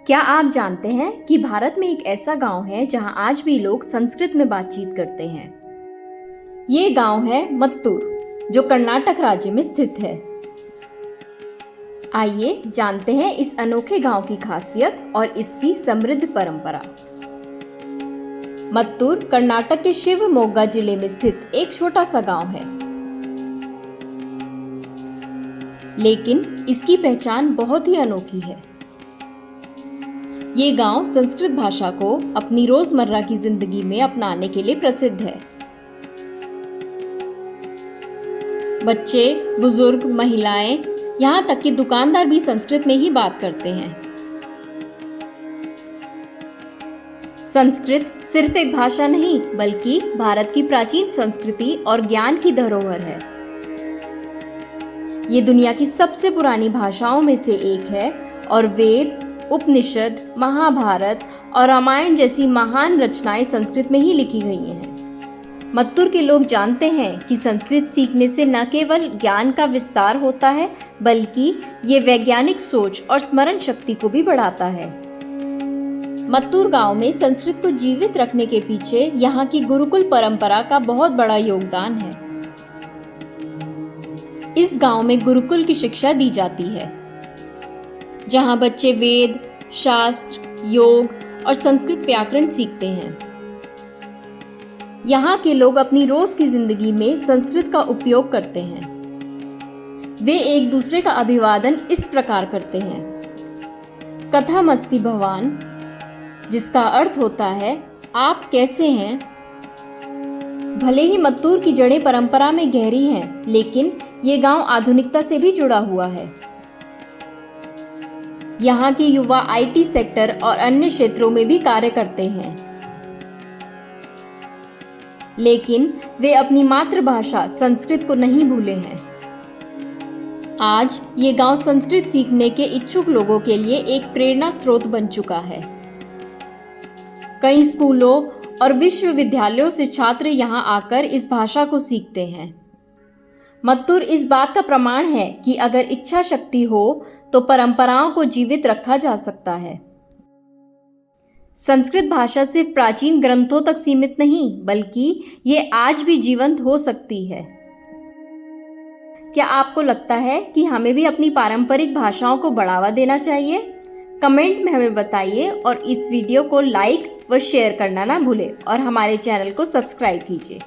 क्या आप जानते हैं कि भारत में एक ऐसा गांव है जहां आज भी लोग संस्कृत में बातचीत करते हैं। ये गांव है मत्तूर, जो कर्नाटक राज्य में स्थित है। आइए जानते हैं इस अनोखे गांव की खासियत और इसकी समृद्ध परंपरा। मत्तूर कर्नाटक के शिवमोग्गा जिले में स्थित एक छोटा सा गांव है, लेकिन इसकी पहचान बहुत ही अनोखी है। ये गांव संस्कृत भाषा को अपनी रोजमर्रा की जिंदगी में अपनाने के लिए प्रसिद्ध है। बच्चे, बुजुर्ग, महिलाएं, यहाँ तक कि दुकानदार भी संस्कृत में ही बात करते हैं। संस्कृत सिर्फ एक भाषा नहीं, बल्कि भारत की प्राचीन संस्कृति और ज्ञान की धरोहर है। ये दुनिया की सबसे पुरानी भाषाओं में से एक है और वेद, उपनिषद, महाभारत और रामायण जैसी महान रचनाएं संस्कृत में ही लिखी गई हैं। मत्तूर के लोग जानते हैं कि संस्कृत सीखने से न केवल ज्ञान का विस्तार होता है, बल्कि ये वैज्ञानिक सोच और स्मरण शक्ति को भी बढ़ाता है। मत्तूर गांव में संस्कृत को जीवित रखने के पीछे यहाँ की गुरुकुल परंपरा का बहुत बड़ा योगदान है। इस गांव में गुरुकुल की शिक्षा दी जाती है, जहां बच्चे वेद, शास्त्र, योग और संस्कृत व्याकरण सीखते हैं। यहाँ के लोग अपनी रोज की जिंदगी में संस्कृत का उपयोग करते हैं। वे एक दूसरे का अभिवादन इस प्रकार करते हैं: कथमस्ति भवान, जिसका अर्थ होता है आप कैसे हैं। भले ही मत्तूर की जड़ें परंपरा में गहरी हैं, लेकिन ये गांव आधुनिकता से भी जुड़ा हुआ है। यहाँ के युवा आईटी सेक्टर और अन्य क्षेत्रों में भी कार्य करते हैं, लेकिन वे अपनी मातृभाषा संस्कृत को नहीं भूले हैं। आज ये गांव संस्कृत सीखने के इच्छुक लोगों के लिए एक प्रेरणा स्रोत बन चुका है। कई स्कूलों और विश्वविद्यालयों से छात्र यहाँ आकर इस भाषा को सीखते हैं। मत्तूर इस बात का प्रमाण है कि अगर इच्छा शक्ति हो तो परंपराओं को जीवित रखा जा सकता है। संस्कृत भाषा सिर्फ प्राचीन ग्रंथों तक सीमित नहीं, बल्कि ये आज भी जीवंत हो सकती है। क्या आपको लगता है कि हमें भी अपनी पारंपरिक भाषाओं को बढ़ावा देना चाहिए? कमेंट में हमें बताइए और इस वीडियो को लाइक व शेयर करना ना भूलें और हमारे चैनल को सब्सक्राइब कीजिए।